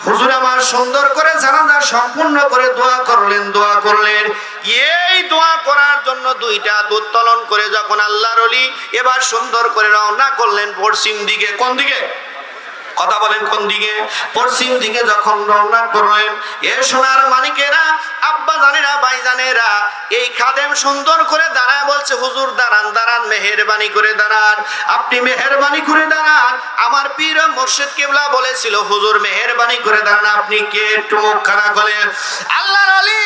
হুজুর আমার সুন্দর করে জানাজা সম্পূর্ণ করে দোয়া করলেন। এই দোয়া করার জন্য দুইটা দুধ উত্তোলন করে যখন আল্লাহর ওলি এবার সুন্দর করে রওনা করলেন পশ্চিম দিকে। কোন দিকে? কথা বলেন, কোন দিকে? পশ্চিম দিকে যখন রওনা করলেন, এ সোনার মানিকেরা, আব্বা জানেরা, ভাই জানেরা, এই খাদেম সুন্দর করে দাঁড়ায় বলছে, হুজুর দাঁড়ান দাঁড়ান, মেহেরবানি করে দাঁড়ান, আপনি মেহেরবানি করে দাঁড়ান। আমার পীর মুর্শিদ কিবলা বলেছিল, হুজুর মেহেরবানি করে দাঁড়ান, আপনি কে? একটু মুখ খানা করেন। আল্লাহর ওলি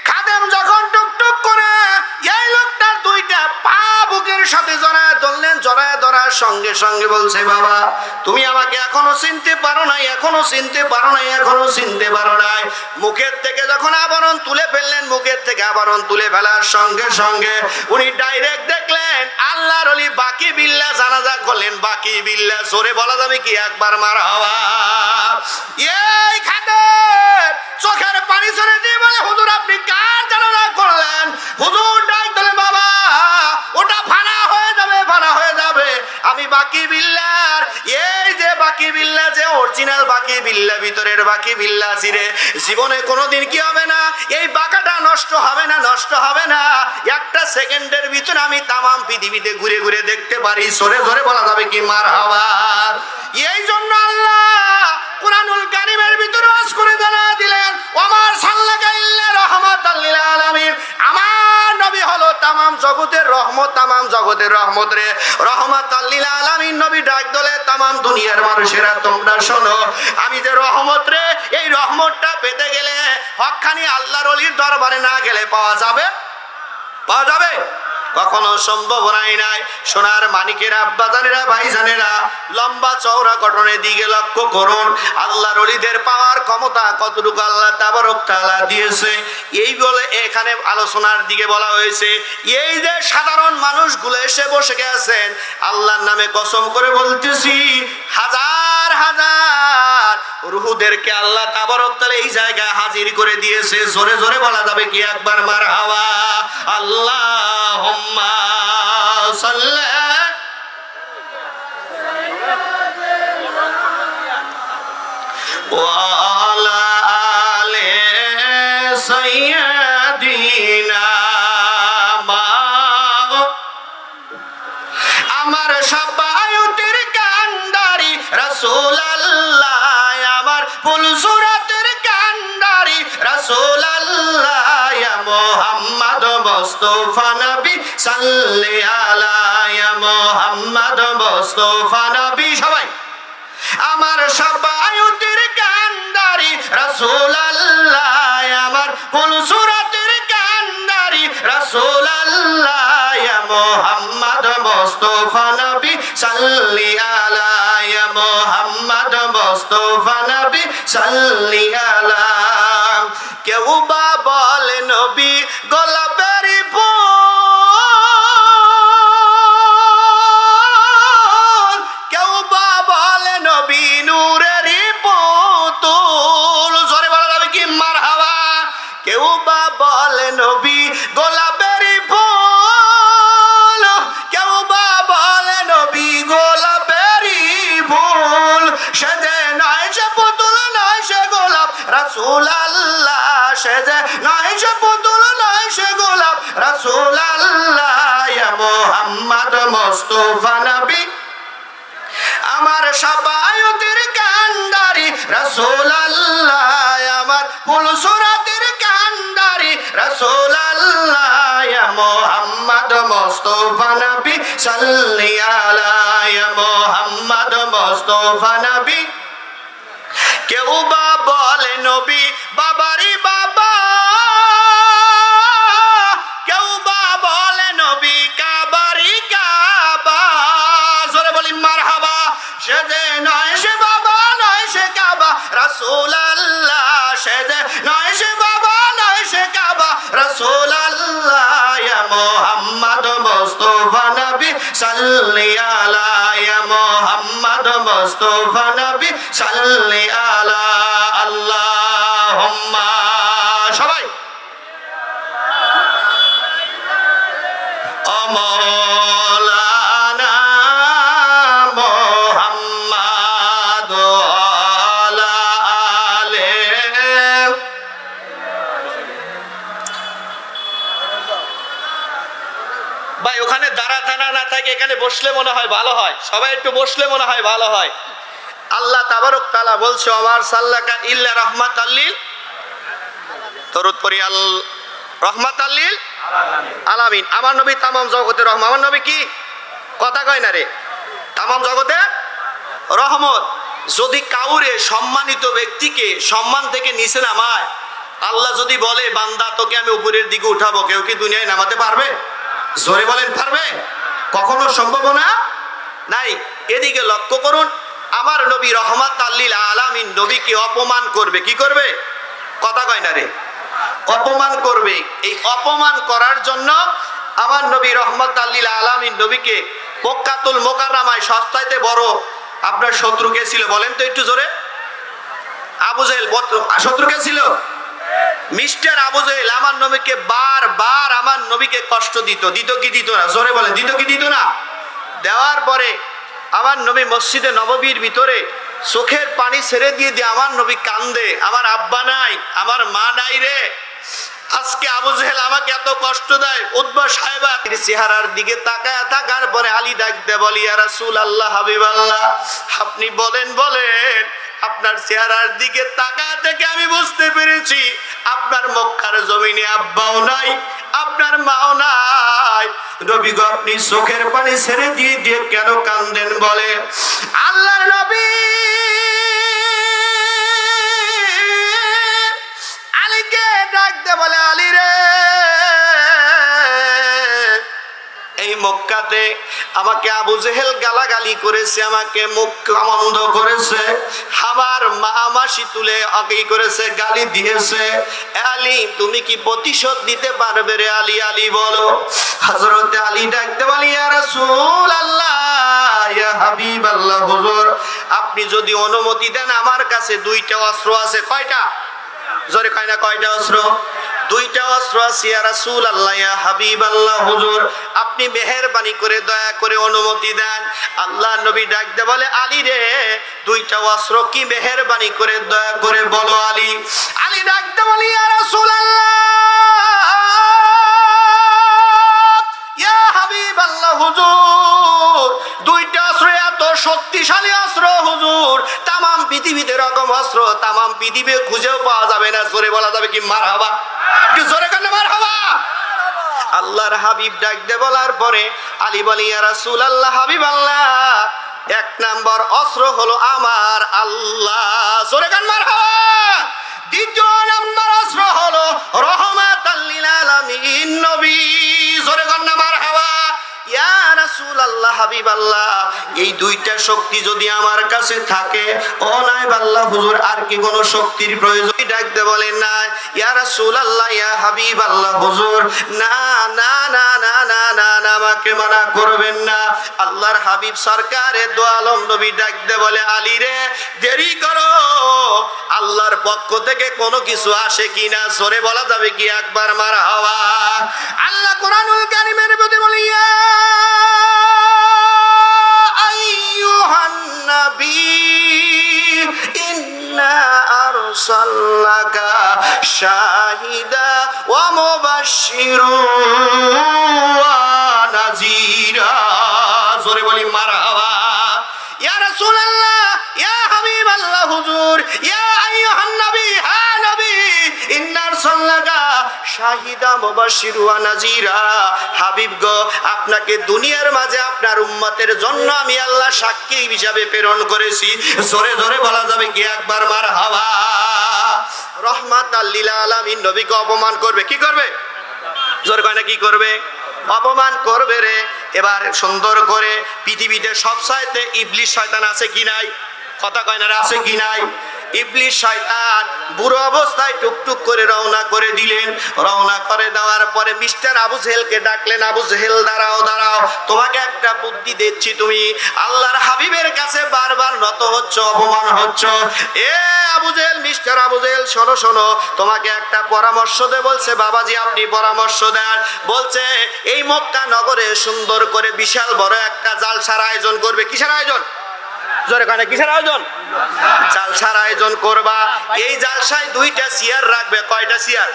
খাদেম যখন টুকটুক করে এই লোকটার দুইটা পা বুকের সাথে জড়ায় ধরলেন, জড়ায় ধরার সঙ্গে সঙ্গে বলছে, বাবা তুমি আমাকে এখনো চিনতে পারো নাই, এখনো চিনতে পারো নাই, এখনো চিনতে পারো নাই। মুখের থেকে যখন আবরণ তুলে ফেললেন, মুখের থেকে আবরণ তুলে ফেলার সঙ্গে সঙ্গে উনি ডাইরেক্ট দেখলেন আল্লাহর ওলি বাকি বিল্লাহ জানাজা করলেন। বাকি বিল্লাহ জোরে বলা যাবে কি একবার মারহাবা? এই খাদেম চোখের পানি ঝরে দিয়ে বলে, হুজুর আপনি কার জানাজা করলেন? হুজুর ডাক দিলেন, বাবা ওটা ফানা হয়ে যাবে, ফানা হয়ে যাবে। আমি বাকি বিল্লাহর, এই যে বাকি বিল্লাহ, যে অরিজিনাল বাকি বিল্লাহ, ভিতরের বাকি বিল্লাহ ছিরে, জীবনে কোনোদিন কি হবে না, এই বাঁকাটা নষ্ট হবে না, নষ্ট হবে না। একটা সেকেন্ডের ভিতরে আমি তামাম পৃথিবীতে ঘুরে ঘুরে দেখতে পারি। জোরে জোরে বলা যাবে কি মারহাবা? এই জন্য আল্লাহ কুরআনুল কারীমের ভিতরে ওয়াজ করে জানা দিলেন, ওমার সাল্লাকা ইল্লা রাহমাতাল লিল আলামিন, আমার নবী হলো তামাম জগতের রহমত, তামাম জগতের রহমত রে, রহমাতাল লিল আলামিন। নবী ডাক দলে তামাম দুনিয়ার মানুষেরা তোমরা শোনো, আমি যে রহমত রে, এই রহমতটা পেতে গেলে হকখানি আল্লাহর ওলির দরবারে না গেলে পাওয়া যাবে? পাওয়া যাবে? কখনো সম্ভব নাই। সোনার মানিকের আব্বা জানেরা, ভাই জানেরা, লম্বা চওড়া গঠনের দিকে লক্ষ্য করুন। আল্লাহর ওলিদের পাওয়ার ক্ষমতা কতটুকু আল্লাহ তাবারক তাআলা দিয়েছে, এই বলে এখানে আলোচনার দিকে বলা হয়েছে। এই যে সাধারণ মানুষগুলো এসে বসে গেছেন, আল্লাহর নামে কসম করে বলতেছি, হাজার হাজার রুহুদেরকে আল্লাহ তাবারক তাআলা এই জায়গায় হাজির করে দিয়েছে। জোরে জোরে বলা যাবে কি একবার মারহাবা? আল্লাহুম্মা সাল্লি ওয়া আলা আলি সাইয়্যিদিনা। আমার শাফায়াতের কান্ডারি রাসূল আল্লাহ, আমার ফুলসুরাতের কান্ডারি রাসূল আল্লাহ, ইয়া মুহাম্মদ মুস্তাফা নবী সাল্লি আলা, ইয়া মুহাম্মদ মুস্তাফা নবী। সবাই আমার শাফায়াতের কান্ডারি রাসূল আল্লাহ, আমার ফুলসুরাতের কান্ডারি রাসূল আল্লাহ, ইয়া মুহাম্মদ মুস্তাফা নবী সাল্লি আলা, ইয়া মুহাম্মদ মুস্তাফা নবী সাল্লি আলা। কেউ বা বলে নবী গোলাপের ফুল, কেউ বা বলে নবী নূরের পুতুল। জোরে বলা যাবে কি মারহাবা? কেউ বা বলে নবী গোলাপের ফুল, কেউ বা বলে নবী গোলাপের ফুল। সে যে নয় সে পুতুল, নয় সে গোলাপ, রাসূল আল্লাহ। সে যে নয় সে পুতুল, নয় সে গোলাপ, রাসূল আল্লাহ, ইয়া মুহাম্মদ মুস্তাফা নবী, আমার শাফায়াতের কান্ডারি রাসূল আল্লাহ, আমার ফুলসুরাতের কান্ডারি রাসূল আল্লাহ, ইয়া মুহাম্মদ মুস্তাফা নবী সাল্লি আলা, ইয়া মুহাম্মদ মুস্তাফা নবী। কেউ বা বলে নবী বাবারি বাবা, কেউ বা বলে নবী কাবারি কাবা। জোরে বলি মারহাবা? সে যে নয় সে বাবা, নয় সে কাবা, রাসূল আল্লাহ। সে যে নয় সে বাবা, নয় সে কাবা, রাসূল আল্লাহ, ইয়া মুহাম্মদ মুস্তাফা নবী সাল্লি আলা, ইয়া মুহাম্মদ মুস্তাফা নবী সাল্লি আলা। আল্লাহুম্মা সবাই মাওলানা মুহাম্মদ এখানে বসলে মনে হয় ভালো হয়, সবাই একটু বসলে মনে হয় ভালো হয়। আল্লাহ তাবারক তাআলা বলছে আমার সাল্লাকা ইল্লা রাহমাতাল লিল দরুদ পড়ি আল রাহমাতাল লিল আলামিন। আমার নবী তামাম জগতের রহমত। আমার নবী কি কথা কয় না রে, তামাম জগতের রহমত। যদি কাউরে সম্মানিত ব্যক্তিকে সম্মান থেকে নিচে নামায়, আল্লাহ যদি বলে বান্দা তোকে আমি উপরের দিকে উঠাবো, কেউ কি দুনিয়ায় নামাতে পারবে? জোরে বলেন পারবে? কখনো সম্ভাবনা নাই। এদিকে লক্ষ্য করুন, আমার নবী রহমাতাল লিল আলামিন নবীকে অপমান করবে, কি করবে? কথা কয় না রে, অপমান করবে। এই অপমান করার জন্য আমার নবী রহমাতাল লিল আলামিন নবীকে মক্কাতুল মুকাররমায় সবচাইতে বড় আপনার শত্রু কে ছিল বলেন তো একটু জোরে? আবু জেহেল শত্রু কে ছিল? মিস্টার আবু জেহেল আমার নবীকে বারবার আমার নবীকে কষ্ট দিত। দিত কি দিত না? জোরে বলেন, দিত কি দিত না? দেওয়ার পরে আমার নবী মসজিদে নববীর ভিতরে চোখের পানি ছেড়ে দিয়ে দিয়ে আমার নবী কান্দে, আমার আব্বা নাই, আমার মা নাই রে, আজকে আবু জেহেল আমাকে এত কষ্ট দেয়। উতবা সাহেবা চেহারার দিকে তাকায়, থাকার পরে আলী ডাক দে বলি ইয়া রাসূলুল্লাহ হাবিবাল্লাহ, আপনি বলেন আপনার চেহারার দিকে তাকায় থেকে আমি বুঝতে পেরেছি আপনার মক্কার জমিনে আব্বাও নাই, আপনার মাও নাই। নবী গো আপনি চোখের পানি ছেড়ে দিয়ে দিয়ে কেন কান্দেন? বলে আল্লাহর নবী আলীকে ডাক দে বলে আলী রে, এই মক্কাতে আমাকে আবু জেহেল গালাগালি করেছে, আমাকে মুখ বন্ধ করেছে, আমার মা মাসি তুলে আগেই করেছে, গালি দিয়েছে। আলী তুমি কি প্রতিশোধ দিতে পারবে রে আলী? আলী বলো। হযরতে আলী ডাকতে বলি ইয়া রাসূলুল্লাহ ইয়া হাবিবাল্লাহ, হুজুর আপনি যদি অনুমতি দেন আমার কাছে দুইটা অস্ত্র আছে। কয়টা? জোরে কয় না কয়টা অস্ত্র? দুইটা অস্ত্র আছে ইয়া রাসূলুল্লাহ ইয়া হাবিবাল্লাহ, হুজুর আপনি মেহেরবানি করে দয়া করে অনুমতি দেন। আল্লাহ নবী ডাকতে বলে আলী রে দুইটা অস্ত্র কি? মেহেরবানি করে দয়া করে বলো আলী। আলী ডাকতে বলে ইয়া রাসূলুল্লাহ ইয়া হাবিবাল্লাহ, হুজুর দুইটা অস্ত্র এত শক্তিশালী অস্ত্র হুজুর, তামাম পৃথিবীতে এরকম অস্ত্র তামাম পৃথিবী খুঁজেও পাওয়া যাবে না। জোরে বলা যাবে কি মারহাবা? একটু জোরে কেন মারহাবা? আল্লাহর হাবিব ডাক দে বলার পরে আলী বলি ইয়া রাসূলুল্লাহ হাবিবাল্লাহ, এক নাম্বার অস্ত্র হলো আমার আল্লাহ। জোরে কেন মারহাবা? দ্বিতীয় নাম্বার অস্ত্র হলো রহমাতাল লিল আলামিন নবী। জোরে কেন মারহাবা? ইয়া রাসূলুল্লাহ হাবিবাল্লাহ, এই দুইটা শক্তি যদি আমার কাছে থাকে ও নাই আল্লাহ হুজুর আর কি কোনো শক্তির প্রয়োজন? ডাকতে বলেন না ইয়া রাসূলুল্লাহ ইয়া হাবিবাল্লাহ, হুজুর না না না না না না না আমাকে মানা করবেন না। আল্লাহর হাবিব সরকারে দো আলম নবী ডাকতে বলে আলী রে দেরি করো, আল্লাহর পক্ষ থেকে কোনো কিছু আসে কিনা? জোরে বলা যাবে কি একবার মারহাবা? আল্লাহ কোরআনুল কারীমের মধ্যে বলে ইয়া আইয়ুহান নবী ইন্না আরসালনাকা শাহিদা ওয়া মুবাশশিরুন ওয়া নাযীরা। জোরে বলি মারহাবা। ইয়া রাসূলুল্লাহ ইয়া হাবিবাল্লাহ, হুজুর ইয়া আইয়ুহান নবী, হ্যাঁ নবী ইন্না আরসালনাকা শাহিদা মুবাশশিরুন ওয়া নাযীরা। হাবিব গো আপনাকে দুনিয়ার মাঝে আপনার উম্মতের জন্য আমি আল্লাহ সাক্ষী হিসাবে প্রেরণ করেছি। জোরে জোরে বলা যাবে কি একবার মারহাবা? রহমাতাল লিল আলামিন নবীকে অপমান করবে, কি করবে? জোরে কয় না কি করবে? অপমান করবে রে। এবার সুন্দর করে পৃথিবীতে সবচাইতে ইবলিশ শয়তান আছে কি নাই? কথা কয় না আছে কি নাই? ইবলিশ শয়তান বুড়ো অবস্থায় টুকটুক করে রওনা করে দিলেন। রওনা করে দেওয়ার পরে মিস্টার আবু জেহেলকে ডাকলেন, আবু জেহেল দাঁড়াও দাঁড়াও, তোমাকে একটা বুদ্ধি দিচ্ছি, তুমি আল্লাহর হাবিবের কাছে বারবার নত হচ্ছ, অপমান হচ্ছ। এ আবু জেহেল, মিস্টার আবু জেহেল শোনো শোনো, তোমাকে একটা পরামর্শ দে। বলছে বাবাজি আপনি পরামর্শ দেন। বলছে এই মক্কা নগরে সুন্দর করে বিশাল বড় একটা জালসার আয়োজন করবে। কিসের আয়োজন? জোরে কানে কিসের আয়োজন? জালসার আয়োজন করবা। এই জালসায় দুইটা চেয়ার রাখবে। কয়টা চেয়ার?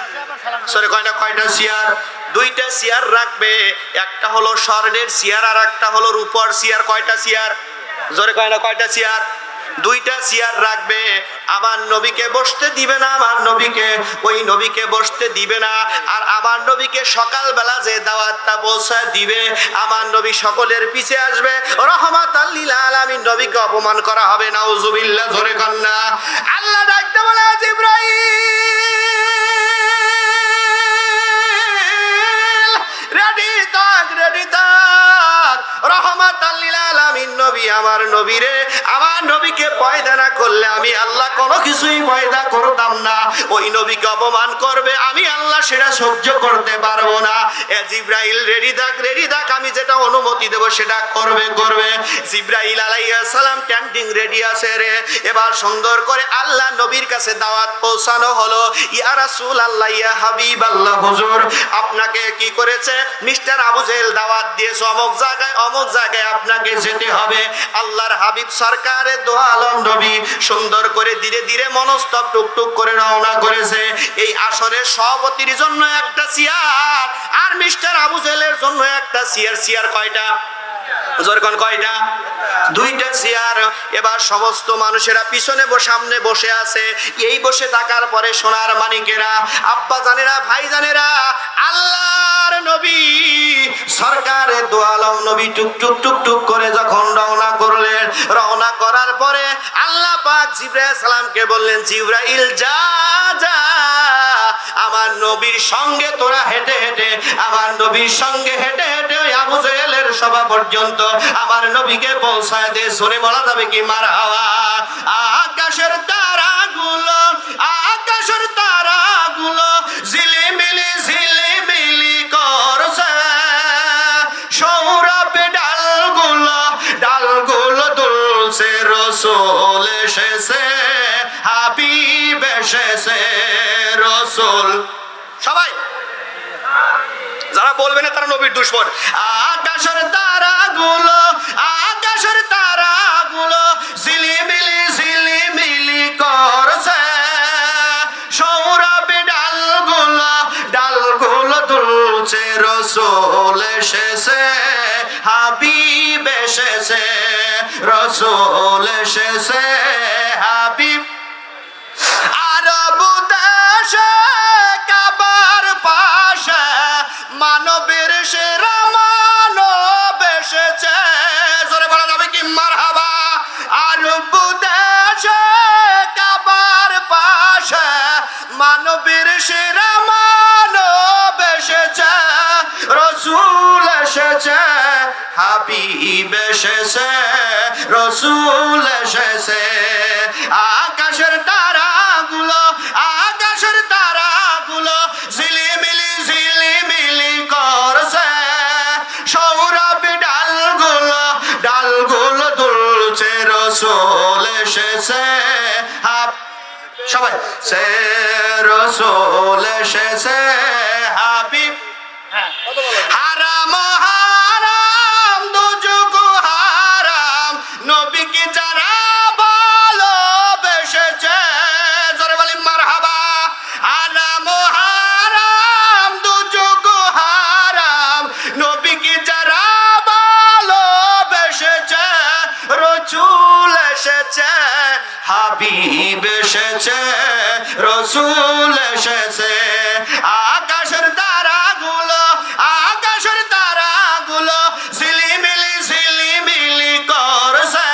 সরে কয় না, কয়টা চেয়ার? দুইটা চেয়ার রাখবে, একটা হলো স্বর্ণের চেয়ার আর একটা হলো রূপর চেয়ার। কয়টা চেয়ার? জোরে কয় না, কয়টা চেয়ার? দুইটা চেয়ার রাখবে। আমার নবীকে বসতে দিবে না, আমার নবীকে, ওই নবীকে বসতে দিবে না। আর আমার নবীকে সকালবেলা যে দাওয়াতটা পৌঁছায় দিবে, আমার নবী সকলের পিছে আসবে, রহমাতাল লিল আলামিন। নবীকে অপমান করা হবে, নাউজুবিল্লাহ। জোরে কন্যা আল্লাহ ডাকতে বলে, জিবরাইল রেডি থাক, রেডি থাক। রহমাতাল লিল আলামিন নবী, আমার নবীরে, আমার নবীকে পয়দা না করলে আমি আল্লাহ কোনো কিছুই পয়দা করতাম না। ওই নবীকে অপমান করবে, আমি আল্লাহ সেটা সহ্য করতে পারবো না। এ জিবরাইল রেডি থাক, রেডি থাক, আমি যেটা অনুমতি দেব সেটা করবে, করবে। জিবরাইল আলাইহিস সালাম ক্যান্টিং রেডি আছে রে। এবার সুন্দর করে আল্লাহ নবীর কাছে দাওয়াত পৌঁছানো হলো। ইয়া রাসূলুল্লাহ, ইয়া হাবিবাল্লাহ, হুজুর আপনাকে কি করেছে মিস্টার আবু জেহেল দাওয়াত দিয়েছে অমুক জায়গায়, অমুক জায়গায় আপনাকে যেতে হবে। আল্লাহর হাবিব সরকারে দো আলম নবী সুন্দর করে ধীরে ধীরে মনস্তব টুকটুক করে রওনা করেছে। এই আসরের সভাপতির জন্য একটা চেয়ার, আর মিস্টার আবু জেহেলের জন্য একটা চেয়ার। চেয়ার কয়টা? জোরকন কয়টা? দুইটা চেয়ার। এবার সমস্ত মানুষেরা পিছনে সামনে বসে আছে। এই বসে থাকার পরে সোনার মানিকেরা, আব্বা জানেরা, ভাই জানেরা, আল্লাহর নবী সরকারে দো আলম নবী টুকটুক টুকটুক করে যখন রওনা করলেন, রওনা করার পরে আল্লাহ পাক জিবরাইল সালামকে বললেন, জিবরাইল যা যা, আমার নবীর সঙ্গে তোরা হেঁটে হেঁটে, আমার নবীর সঙ্গে হেঁটে হেঁটে ওই আবু জেহেলের সভা পর্যন্ত আমার নবীকে পৌঁছায় দে। সরে বলা যাবে কি মারহাবা? আকাশের তারাগুলো, আকাশের তারাগুলো ঝিলিমিলি ঝিলিমিলি করছে, সৌরভে ডালগুলো, ডালগুলো দুলছে, রসূল এসেছে, হাবিব এসেছে, রসূল। সবাই যারা বলবে না তারা নবীর দুশমন। আকাশের তারাগুলো, আকাশের তারাগুলো ঝিলিমিলি ঝিলিমিলি করছে, সৌরভে ডালগুলো, ডালগুলো দুলছে, রসূল এসেছে, হাবিব এসেছে, রসূল এসেছে, হাবিব। আরব দেশে কাবার পাশে মানবের সেরা মানব এসেছে। জোরে বলা যাবে কি মারহাবা? আরব দেশে কাবার পাশে মানবের সেরা মানব এসেছে, রসূল এসেছে, হাবিব এসেছে, রসূল এসেছে। আকাশের তারাগুলো, আকাশের তারাগুলো ঝিলিমিলি ঝিলিমিলি করছে, সৌরভে ডালগুলো, ডালগুলো দুলছে, রসূল এসেছে, সবাই সে, রসূল এসেছে, হাবিব। হারাম হারাম দুজুগ হারাম, নবীকে যারা ভালোবেসেছে, জোরে বলি মারহাবা। হারাম হারাম দুজুগ হারাম, নবীকে যারা ভালোবেসেছে, রসূল এসেছে, হাবিব এসেছে, রসূল এসেছে। আকাশের তারাগুলো, আকাশের তারাগুলো ঝিলিমিলি ঝিলিমিলি করছে,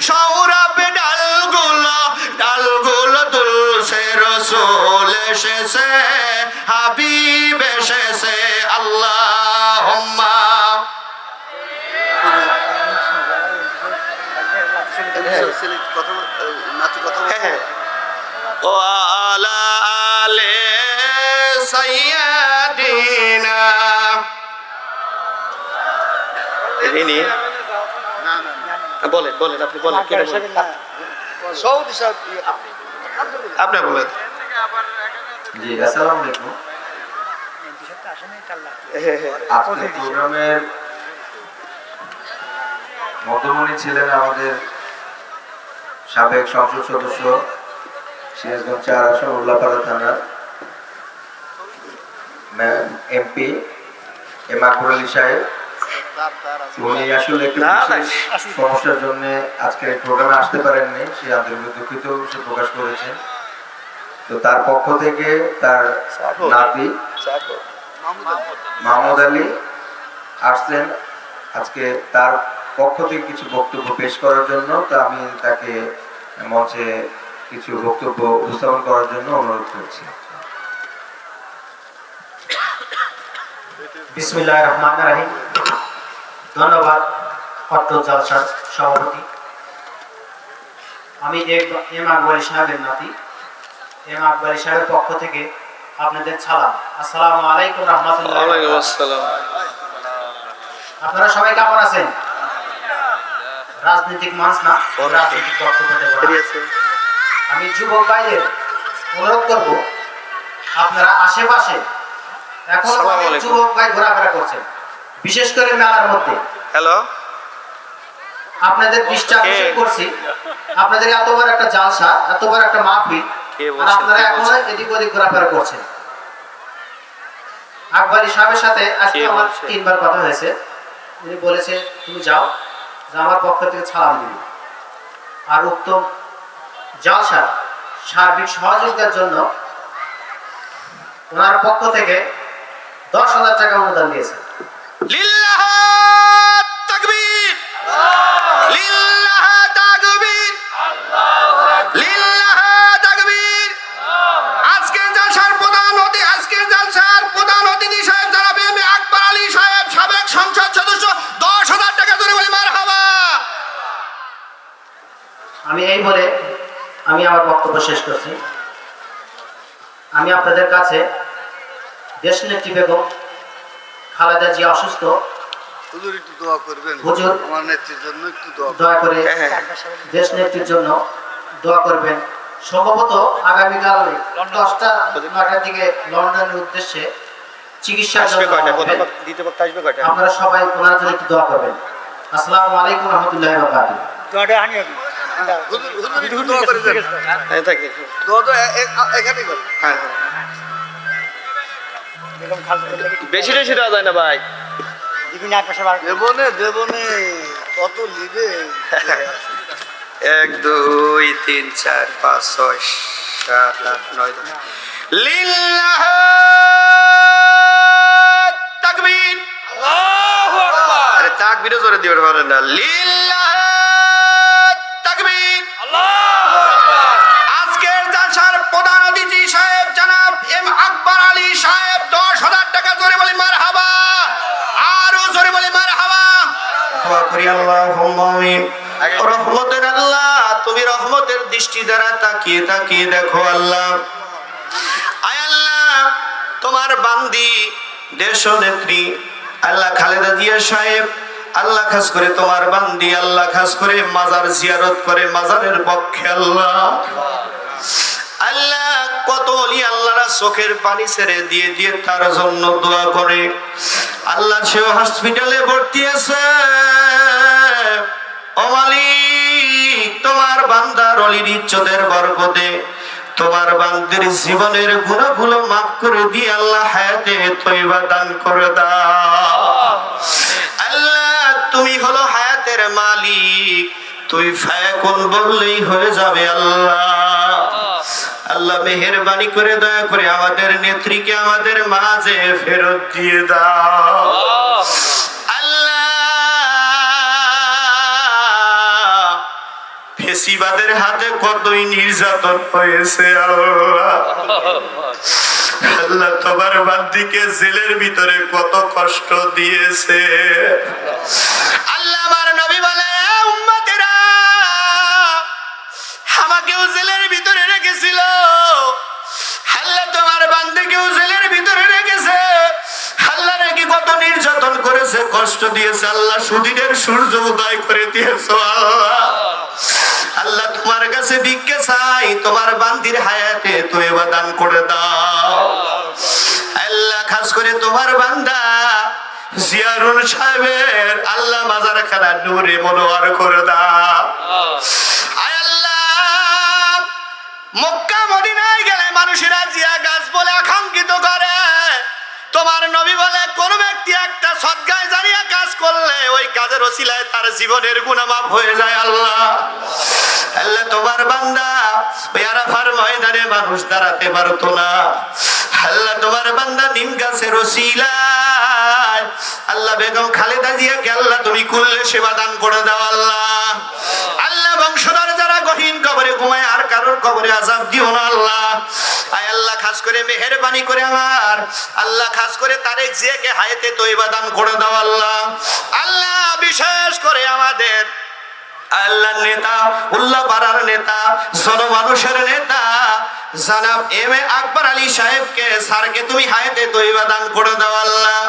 সৌরভে ডালগুলো, ডালগুলো দুলছে, রসূল এসেছে, হাবিব এসেছে। আল্লাহুম্মা ও আলা আলে সাইয়্যিদিনা। বলেন বলেন, আপনি বলেন, আপনি বলেন। জি, আসসালামু আলাইকুম। আজকে প্রোগ্রামের মধ্যমণি ছিলেন আমাদের সাবেক সংসদ সদস্য, সিরাজগঞ্জ ৪ আসন উল্লাপাড়া থানার এমপি এম আকবর আলী সাহেব, উনি আসলে একটু বিশেষ সমস্যার জন্য আজকে এই প্রোগ্রামে আসতে পারেননি, সে আন্তরিক দুঃখিত সে প্রকাশ করেছেন। তো তার পক্ষ থেকে তার নাতি মাহমুদ আলী আসছেন আজকে তার পক্ষ থেকে কিছু বক্তব্য পেশ করার জন্য। তো আমি তাকে মঞ্চে কিছু বক্তব্য উপস্থাপন করার জন্য অনুরোধ করছি। বিসমিল্লাহির রহমানির রহিম। ধন্যবাদ অট্ট জলসার সভাপতি। আমি এম আকবর আলী সাহেবের নাতি। এম আকবর আলী সাহেবের পক্ষ থেকে আপনাদের সালাম। আসসালামু আলাইকুম রহমতুল্লাহ। আপনারা সবাই কেমন আছেন? রাজনৈতিক মঞ্চ না, রাজনৈতিক বক্তব্য দেব না। আমি যুবক ভাইদের অনুরোধ করব, আপনারা আশেপাশে এখন অনেক যুবক ভাই ঘোরাফেরা করছেন, বিশেষ করে মেলার মধ্যে। হ্যালো, আপনাদের দৃষ্টি আকর্ষণ করছি, আপনাদের এত বড় একটা জালসা, এত বড় একটা মাহফিল, আর আপনারা এখনো এদিক ওদিক ঘোরাফেরা করছেন। আকবর আলী সাহেবের সাথে আজকে আমার 3 বার কথা হয়েছে। উনি বলেছে তুমি যাও, যে আমার পক্ষ থেকে সালাম দিবি, আর উত্তম জালসার সার্বিক সহযোগিতার জন্য ওনার পক্ষ থেকে 10,000 টাকা অনুদান দিয়েছে। লিল্লাহ তাকবীর, লিল্লাহ তাকবীর, লিল্লাহ তাকবীর। আজকের জলসার প্রধান অতিথি সাহেব জনাব এম আকবর আলী সাহেব, সাবেক সংসদ সদস্য, 10,000 টাকা ধরে বলি মারহাবা। আমি এই বলে আমি আমার বক্তব্য শেষ করছি। আমি আপনাদের কাছে দেশনেত্রী বেগম খালেদা জিয়া অসুস্থ, হুজুর একটু দোয়া করবেন, হুজুর আমার নেত্রীর জন্য একটু দোয়া দয়া করে দেশনেত্রীর জন্য দোয়া করবেন। সম্ভবত আগামীকাল 10টার দিকে লন্ডনের উদ্দেশ্যে চিকিৎসার জন্য আপনারা সবাই ওনার জন্য একটু দোয়া করবেন। আসসালামু আলাইকুম রহমতুল্লাহি ওয়া বারাকাতুহু। হুজুর একটু দোয়া করে দেন। দোয়া তো এখানেই করেন। বেশি বেশি দেওয়া যায় না ভাই। দেবনে কত লিবে। 1 2 3 4 5 6 7 8 9 10। লিল্লাহ তাকবীর, আল্লাহু আকবার। আরে তাকবীরে জোরে দিতে পারেন না। লিল্লাহ তাকবীর, আল্লাহু আকবার। আজকের জলসার প্রধান অতিথি সাহেব জনাব এম আকবর আলী সাহেব, 10,000 টাকা জোরে বলি মারহাবা, আরো জোরে বলি মারহাবা। দোয়া করি আল্লাহুম্মা আমিন। রহমতের আল্লাহ, তুমি রহমতের দৃষ্টি দ্বারা তাকিয়ে তাকিয়ে দেখো আল্লাহ। আয় আল্লাহ, তোমার বান্দি দেশ নেত্রী আল্লাহ খালেদা জিয়া সাহেব, আল্লাহ খাস করে তোমার বান্দি, আল্লাহ খাস করে মাজার জিয়ারত করে, মাজারের পক্ষে আল্লাহ আল্লাহ কত ওলি আল্লাহরা চোখের পানি ছেড়ে দিয়ে দিয়ে তার জন্য দোয়া করে। আল্লাহ সেও হসপিটালে ভর্তি আছে। ও মালিক, তোমার বান্দার অলির ইজ্জতের বরকতে তোমার বান্দির জীবনের গুনাহগুলো মাফ করে দিয়ে আল্লাহ হায়াতে তয়বা দান করে দাও। আল্লাহ তুমি হলো হায়াতের মালিক, তুই ফায়াকুন বললেই হয়ে যাবে আল্লাহ। আল্লাহ মেহেরবানি করে দয়া করে আমাদের নেত্রীকে আমাদের মাঝে ফেরত দিয়ে দাও আল্লাহ। ফেসিবাদের হাতে কতই নির্যাতন হয়েছে আল্লাহ। আল্লাহ তোমার বান্দিকে জেলের ভিতরে কত কষ্ট দিয়েছে আল্লাহ। আমার নবী বলে, উম্মতেরা আমাকেও জেলের ভিতরে রেখেছিল, আল্লাহ তোমার বান্দিকেও জেলের ভিতরে রেখেছে। আল্লাহ নাকি কত নির্যাতন করেছে, কষ্ট দিয়েছে আল্লাহ। সুদিনের সূর্য উদয় করে দিয়েছো আল্লাহ। আল্লাহ তোমার কাছে ভিক্ষা চাই, তোমার বান্দির হায়াতে তওবা দান করে দাও আল্লাহ। খাস করে তোমার বান্দা জিয়ারুল সাহেবের আল্লাহ মাজারখানা নূরে মনোয়ার করে দাও আয় আল্লাহ। মক্কা মদিনায় গেলে মানুষেরা জিয়া গাছ বলে আকাঙ্ক্ষিত করে, তো তোমার নবী বলে কোন ব্যক্তি একটা সদকায়ে জারিয়া কাজ করলে ওই কাজের ওসিলায় তার জীবনের গুনাহ মাফ হয়ে যায়। আল্লাহ আল্লাহ তোমার বান্দা ওই আরাফার ময়দানে মানুষ দাঁড়াতে পারতো না, আল্লাহ তোমার বান্দা নিম গাছের ওসিলায় আল্লাহ বেগম খালেদা জিয়াকে আল্লাহ তুমি কুল্লে সেবা দান করে দাও। আল্লাহ আল্লাহ বংশধর যারা গহীন কবরে ঘুমায় আর কারোর কবরে আযাব দিও না। আল্লাহ আয় আল্লাহ খাস করে মেহেরবানি করে আমার আল্লাহ খাস করে তারেক জিয়াকে হায়াতে তয়বা দান করে দাও। আল্লাহ আল্লাহ বিশেষ করে আমাদের আল্লাহ নেতা উল্লাহ পাড়ার নেতা জনমানুষের নেতা জনাব এম এ আকবর আলী সাহেবকে স্যারকে তুমি হায়াতে তয়বা দান করে দাও। আল্লাহ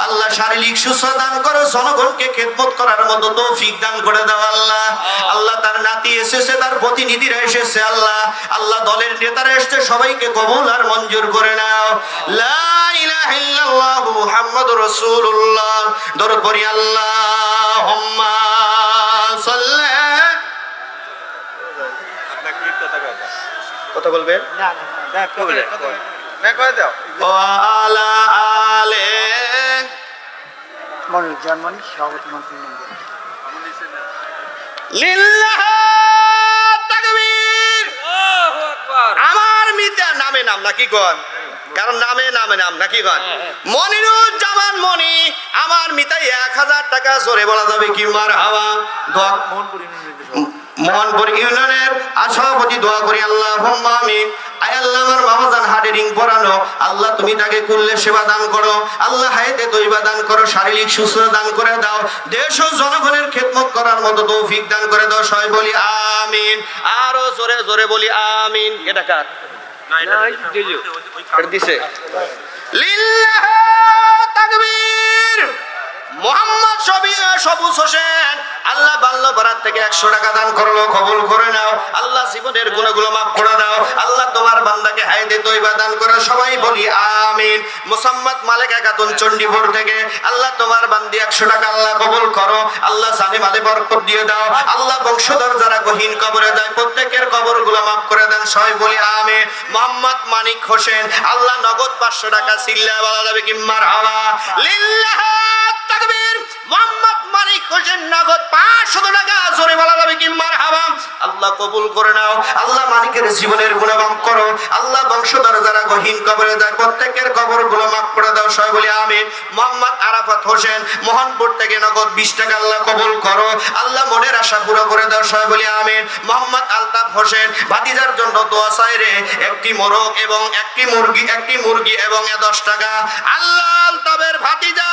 আল্লাহ শারীরিক সুস্থতা দান করো, জনগণকে খেদমত করার মতো তৌফিক দান করে দাও। আল্লাহ আল্লাহ তার নাতি এসেছে, তার প্রতিনিধিরা এসেছে, আল্লাহ আল্লাহ দলের নেতারা এসেছে, সবাইকে কবুল আর মঞ্জুর করে নাও। লা ইলাহা ইল্লাল্লাহ মুহাম্মাদুর রাসূলুল্লাহ। দরুদ পড়ি আল্লাহুম্মা সাল্লি। কথা বলবেন ওয়ালা আলে জার্মানি সভাপতি মন্ত্রী লিল্লাহ তাকবীর। আমার মিতা নামে নাম নাকি কোন, কারণ নামে নামে নাম নাকি কোন। মনিরুজ্জামান মনি আমার মিতাই 1000 টাকা জোরে বলা যাবে কি মারহাবা। দোয়া মোহনপুর ইউনিয়নের সভাপতি দোয়া করি আল্লাহুম্মা আমিন। আয় আল্লাহ আমার বাবাজান হাড়ে রিং পরানো, আল্লাহ তুমি তাকে কুল্লে সেবা দান করো, আল্লাহ হায়াতে তয়বা দান করো, শারীরিক সুস্থতা দান করে দাও, দেশ ও জনগণের খেদমত করার মতো তৌফিক দান করে দাও। সবাই বলি আমিন, আরো জোরে জোরে বলি আমিন। এটা কার? না এটা দিছে। লিল্লাহ তাকবীর। মোহাম্মদ সবুজ হোসেন আল্লাহ বাল্য ভাড়ার থেকে 100 টাকা দান করলো, কবুল করে নাও। আল্লাহ জীবনের গুনাহগুলো মাফ করে দাও। আল্লাহ তোমার বান্দাকে হায়াতে তয়বা দান করো। সবাই বলি আমিন। মোসাম্মদ মালেকা খাতুন চণ্ডীপুর থেকে আল্লাহ তোমার বান্দি 100 টাকা আল্লাহ কবুল করো। আল্লাহ জানে মালে বরকত দিয়ে দাও। আল্লাহ বংশধর যারা গহীন কবরে যায় প্রত্যেকের কবরগুলো মাফ করে দেন। সবাই বলি আমিন। মোহাম্মদ মানিক হোসেন আল্লাহ নগদ 500 টাকা সিল্লা বলা যাবে কি মারহাবা। লিল্লাহ তাকবীর। মোহাম্মদ মানিক হোসেন নগদ 500 টাকা জোরে বলা যাবে কি মারহাবা। আল্লাহ কবুল করে নাও। আল্লাহ মানিকের জীবনের গুনাহ মাফ করো। আল্লাহ বংশধর যারা গহীন কবরে যায় প্রত্যেকের কবরগুলো মাফ করে দাও। সবাই বলি আমিন। মোহাম্মদ আরাফাত হোসেন মোহনপুর থেকে নগদ 20 টাকা আল্লাহ কবুল করো। আল্লাহ মনের আশা পুরো করে দাও। সবাই বলি আমিন। মোহাম্মদ আলতাফ হোসেন ভাতিজার জন্য দোয়া চাই রে, একটি মোরগ এবং একটি মুরগি এবং 10 টাকা। আল্লাহ আলতাফের ভাতিজা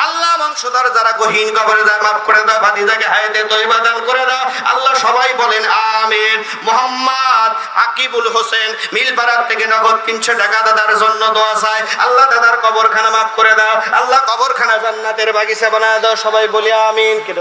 আল্লাহ বংশধর যারা গহীন কবরে যায় মাফ করে দাও, ভাতিজাকে হায়াতে তয়বা দান করে দাও। আল্লাহ সবাই বলেন আমিন। মোহাম্মদ আকিবুল হোসেন মিলপাড়ার থেকে নগদ 300 টাকা দাদার জন্য দোয়া চাই। আল্লাহ দাদার কবরখানা মাফ করে দাও। আল্লাহ কবরখানা জান্নাতের বাগিচা বানায় দাও। সবাই বলি আমিন। কেন